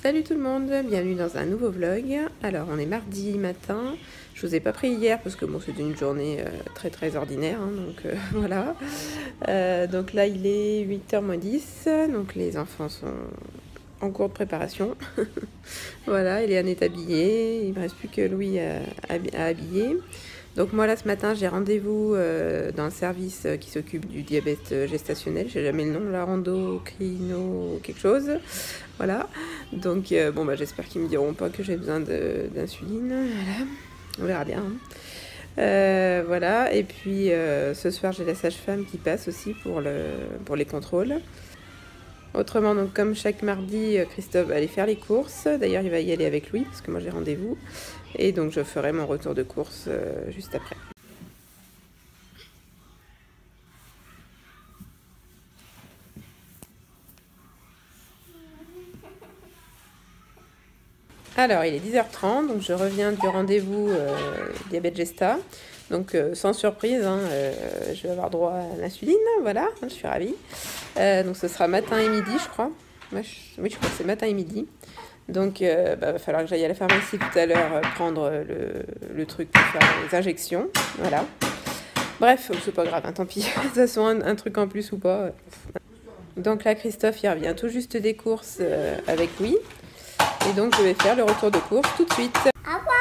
Salut tout le monde, bienvenue dans un nouveau vlog. Alors on est mardi matin, je vous ai pas pris hier parce que bon c'était une journée très ordinaire, hein, donc voilà. Donc là il est 8h moins 10, donc les enfants sont en cours de préparation. Voilà, Eliane est habillée, il ne me reste plus que Louis à habiller. Donc moi là ce matin j'ai rendez-vous dans le service qui s'occupe du diabète gestationnel, je sais jamais le nom, la endocrino quelque chose, voilà. Donc bon bah j'espère qu'ils me diront pas que j'ai besoin d'insuline, voilà. On verra bien. Hein. Voilà, et puis ce soir j'ai la sage-femme qui passe aussi pour les contrôles. Autrement, donc comme chaque mardi, Christophe va aller faire les courses. D'ailleurs, il va y aller avec Louis parce que moi j'ai rendez-vous. Et donc je ferai mon retour de course juste après. Alors, il est 10h30, donc je reviens du rendez-vous diabète gesta. Donc sans surprise, hein, je vais avoir droit à l'insuline, voilà, je suis ravie. Donc ce sera matin et midi, je crois. Oui, je crois que c'est matin et midi. Donc va falloir que j'aille à la pharmacie tout à l'heure prendre le truc pour faire les injections, voilà. Bref, c'est pas grave, hein, tant pis, de toute façon un truc en plus ou pas. Donc là Christophe il revient tout juste des courses avec Louis. Et donc je vais faire le retour de course tout de suite. Au revoir.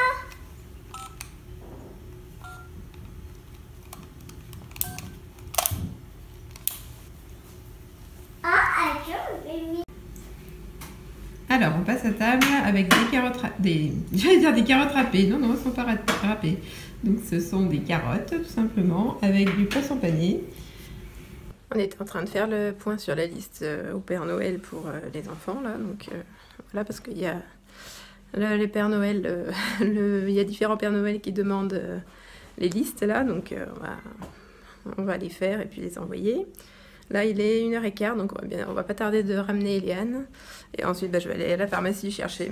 Alors, on passe à table avec des carottes j'allais dire des carottes râpées. Non, elles ne sont pas râpées. Donc, ce sont des carottes, tout simplement, avec du poisson pané. On est en train de faire le point sur la liste au Père Noël pour les enfants, là. Donc, voilà, parce qu'il y a les Pères Noël, il y a différents Pères Noël qui demandent les listes, là. Donc, on va les faire et puis les envoyer. Là, il est 1h15, donc on va pas tarder de ramener Eliane. Et ensuite, je vais aller à la pharmacie chercher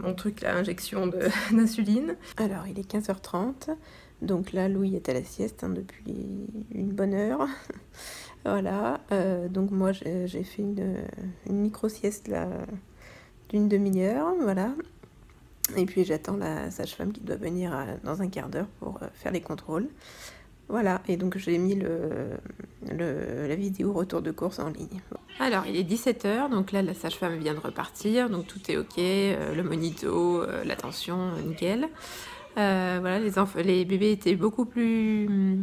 mon truc, là, injection d'insuline. Alors, il est 15h30. Donc là, Louis est à la sieste depuis une bonne heure. Voilà. Donc moi, j'ai fait une micro-sieste là d'une demi-heure. Voilà. Et puis, j'attends la sage-femme qui doit venir dans un quart d'heure pour faire les contrôles. Voilà, et donc j'ai mis la vidéo retour de course en ligne. Alors, il est 17h, donc là, la sage-femme vient de repartir, donc tout est ok, le monito, la tension, nickel. Voilà, les bébés étaient beaucoup plus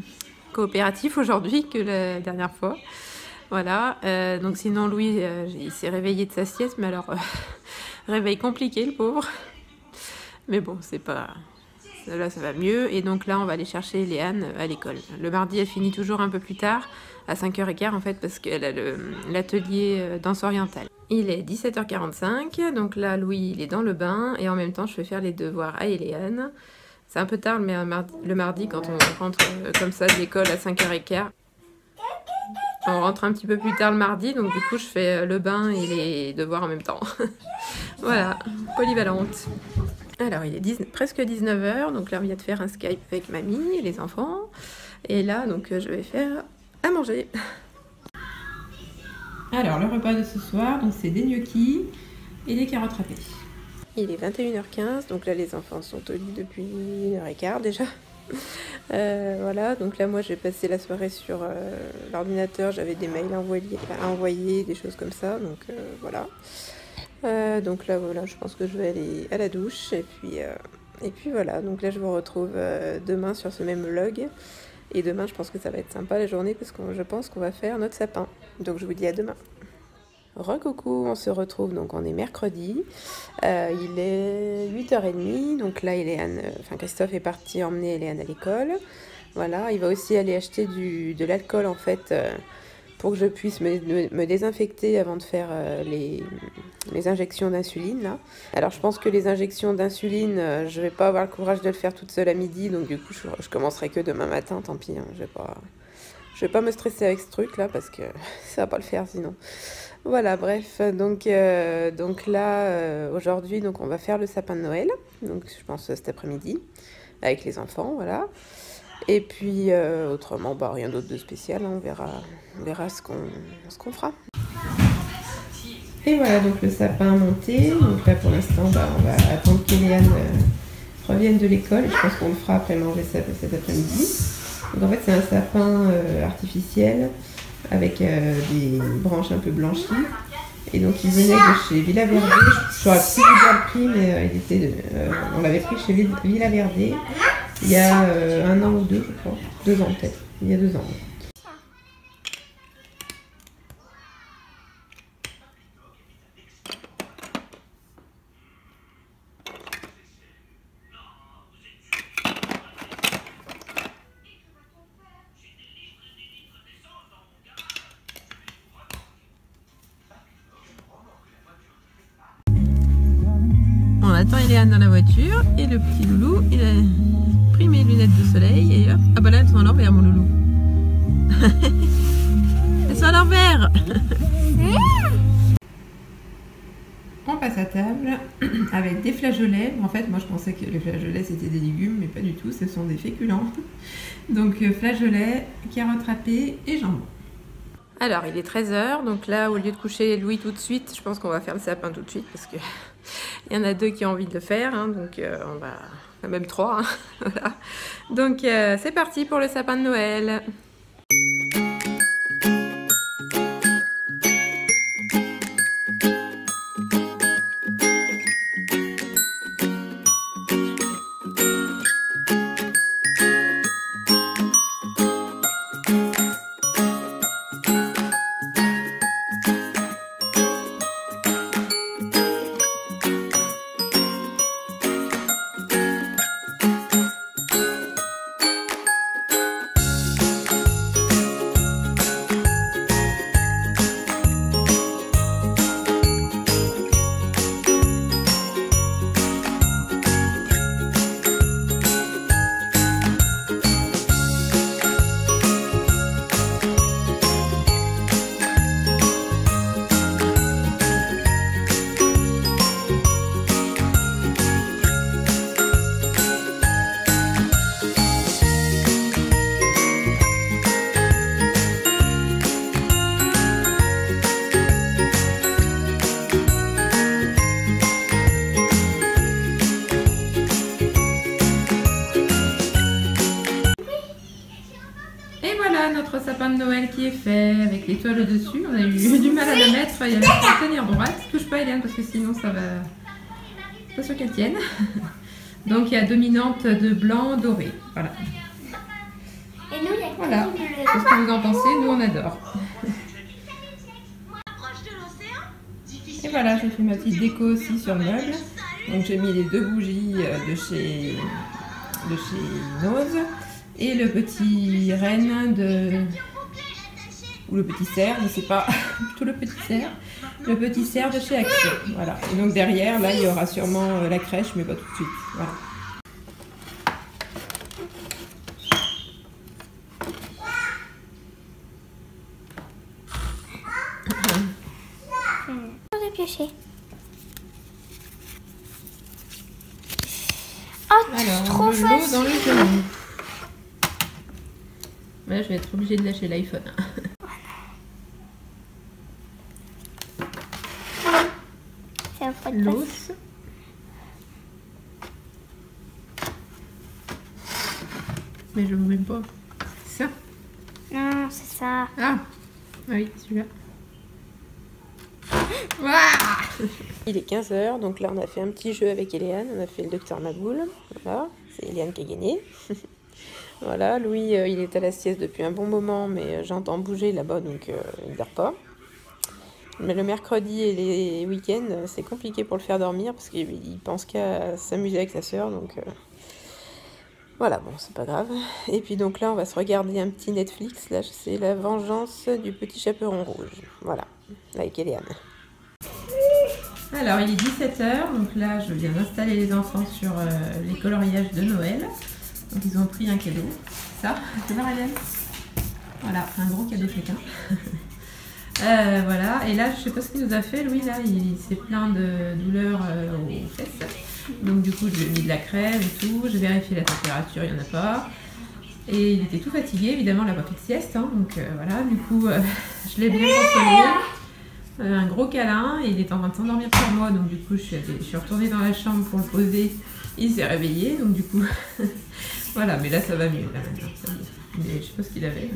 coopératifs aujourd'hui que la dernière fois. Voilà, donc sinon, Louis, il s'est réveillé de sa sieste, mais alors, réveil compliqué, le pauvre. Mais bon, c'est pas... Là, ça va mieux. Et donc là, on va aller chercher Léane à l'école. Le mardi, elle finit toujours un peu plus tard, à 5h15 en fait, parce qu'elle a l'atelier danse orientale. Il est 17h45, donc là, Louis, il est dans le bain. Et en même temps, je fais faire les devoirs à Léane. C'est un peu tard, mais le mardi, quand on rentre comme ça de l'école à 5h15, on rentre un petit peu plus tard le mardi. Donc du coup, je fais le bain et les devoirs en même temps. Voilà, polyvalente. Alors, il est presque 19h, donc là, on vient de faire un Skype avec mamie et les enfants. Et là, donc, je vais faire à manger. Alors, le repas de ce soir, donc c'est des gnocchis et des carottes râpées. Il est 21h15, donc là, les enfants sont au lit depuis 1h15 déjà. Voilà, donc là, moi, j'ai passé la soirée sur l'ordinateur. J'avais des mails à envoyer, des choses comme ça, donc voilà. Donc là voilà, je pense que je vais aller à la douche et puis voilà, donc là je vous retrouve demain sur ce même vlog et demain je pense que ça va être sympa la journée parce que je pense qu'on va faire notre sapin, donc je vous dis à demain. Recoucou, on se retrouve, donc on est mercredi, il est 8h30, donc là Christophe est parti emmener Eliane à l'école, voilà, il va aussi aller acheter de l'alcool en fait, pour que je puisse me désinfecter avant de faire les injections d'insuline. Là. Alors je pense que les injections d'insuline, je vais pas avoir le courage de le faire toute seule à midi, donc du coup je commencerai que demain matin, tant pis, hein, je vais pas me stresser avec ce truc là parce que ça va pas le faire sinon. Voilà, bref, donc là aujourd'hui donc on va faire le sapin de Noël, donc je pense cet après-midi avec les enfants, voilà. Et puis autrement, rien d'autre de spécial, hein, on verra ce qu'on fera. Et voilà donc le sapin monté. Donc là pour l'instant on va attendre qu'Eliane revienne de l'école. Je pense qu'on le fera après manger cet après-midi. Donc en fait c'est un sapin artificiel avec des branches un peu blanchies. Et donc il venait de chez Villa Verde. Je n'aurais plus bien le prix, mais on l'avait pris chez Villa Verde il y a 1 an ou 2 je crois. 2 ans peut-être. Il y a 2 ans. On attend Eliane dans la voiture et le petit loulou, il a pris mes lunettes de soleil et hop, ah bah là elles sont à l'envers mon loulou. Elles sont à l'envers. On passe à table avec des flageolets. En fait moi je pensais que les flageolets c'était des légumes mais pas du tout, ce sont des féculents. Donc flageolets, carottes râpées et jambon. Alors il est 13 h, donc là au lieu de coucher Louis tout de suite, je pense qu'on va faire le sapin tout de suite parce que il y en a 2 qui ont envie de le faire, hein, donc on va... même 3, hein, voilà. Donc c'est parti pour le sapin de Noël. Notre sapin de Noël qui est fait avec l'étoile au-dessus. On a eu du mal à le mettre, il y avait à tenir droite. Touche pas Eliane parce que sinon ça va... Pas sûr qu'elle tienne. Donc il y a dominante de blanc doré. Voilà. Et nous, il y a voilà. Qu'est-ce que vous en pensez? Nous on adore. Et voilà, j'ai fait ma petite déco aussi sur le meuble. Donc j'ai mis les 2 bougies de chez Nose. Et le petit renne ou le petit cerf, je ne sais pas, plutôt le petit cerf de chez Action. Voilà. Et donc derrière, là, il y aura sûrement la crèche, mais pas tout de suite. Voilà. On a pioché. Oh, alors, trop l'eau facile. dans le genou. Là, je vais être obligée de lâcher l'iPhone. L'os. Mais je ne vois même pas. C'est ça? Non, c'est ça. Ah oui, celui-là. Il est 15 h, donc là on a fait un petit jeu avec Eliane. On a fait le docteur Maboul. Voilà, c'est Eliane qui a gagné. Voilà, Louis, il est à la sieste depuis un bon moment, mais j'entends bouger là-bas, donc il ne dort pas. Mais le mercredi et les week-ends, c'est compliqué pour le faire dormir, parce qu'il pense qu'à s'amuser avec sa sœur, donc voilà, bon, c'est pas grave. Et puis donc là, on va se regarder un petit Netflix, là, c'est La Vengeance du Petit Chaperon Rouge. Voilà, avec Eliane. Alors, il est 17 h, donc là, je viens d'installer les enfants sur les coloriages de Noël. Donc ils ont pris un cadeau, ça, c'est pas Eliane. Voilà, un gros cadeau chacun. Voilà, et là je sais pas ce qu'il nous a fait, Louis, là il s'est plein de douleurs aux fesses. Donc du coup je lui ai mis de la crème et tout, j'ai vérifié la température, il n'y en a pas. Et il était tout fatigué, évidemment, il n'a pas fait de sieste, hein, donc voilà, du coup je l'ai bien consolé. Un gros câlin et il est en train de s'endormir sur moi, donc du coup je suis retournée dans la chambre pour le poser. Il s'est réveillé, donc du coup voilà, mais là ça va mieux là maintenant, ça y est. Mais je sais pas ce qu'il avait.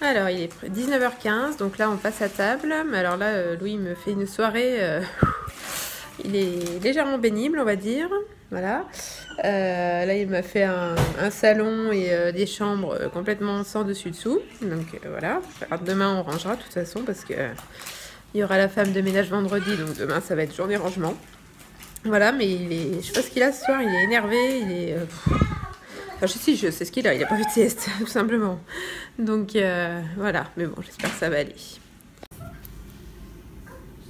Alors il est 19h15, donc là on passe à table. Mais alors là Louis me fait une soirée, il est légèrement pénible on va dire. Voilà. Là il m'a fait un salon et des chambres complètement sans dessus-dessous. Donc voilà. Alors, demain on rangera de toute façon parce que il y aura la femme de ménage vendredi, donc demain ça va être journée rangement. Voilà, mais je sais pas ce qu'il a ce soir, il est énervé, il est... Enfin, je sais ce qu'il a, il a pas fait de sieste, tout simplement. Donc voilà, mais bon, j'espère que ça va aller.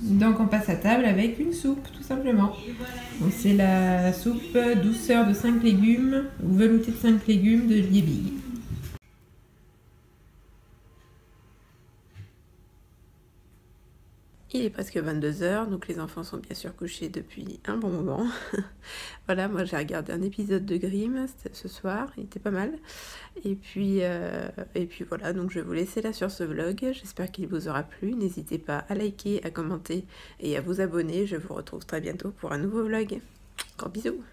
Donc on passe à table avec une soupe, tout simplement. Donc c'est la soupe douceur de 5 légumes, ou velouté de 5 légumes de Liebig. Il est presque 22h, donc les enfants sont bien sûr couchés depuis un bon moment. Voilà, moi j'ai regardé un épisode de Grimm ce soir, il était pas mal. Et puis voilà, donc je vais vous laisser là sur ce vlog. J'espère qu'il vous aura plu. N'hésitez pas à liker, à commenter et à vous abonner. Je vous retrouve très bientôt pour un nouveau vlog. Gros bisous!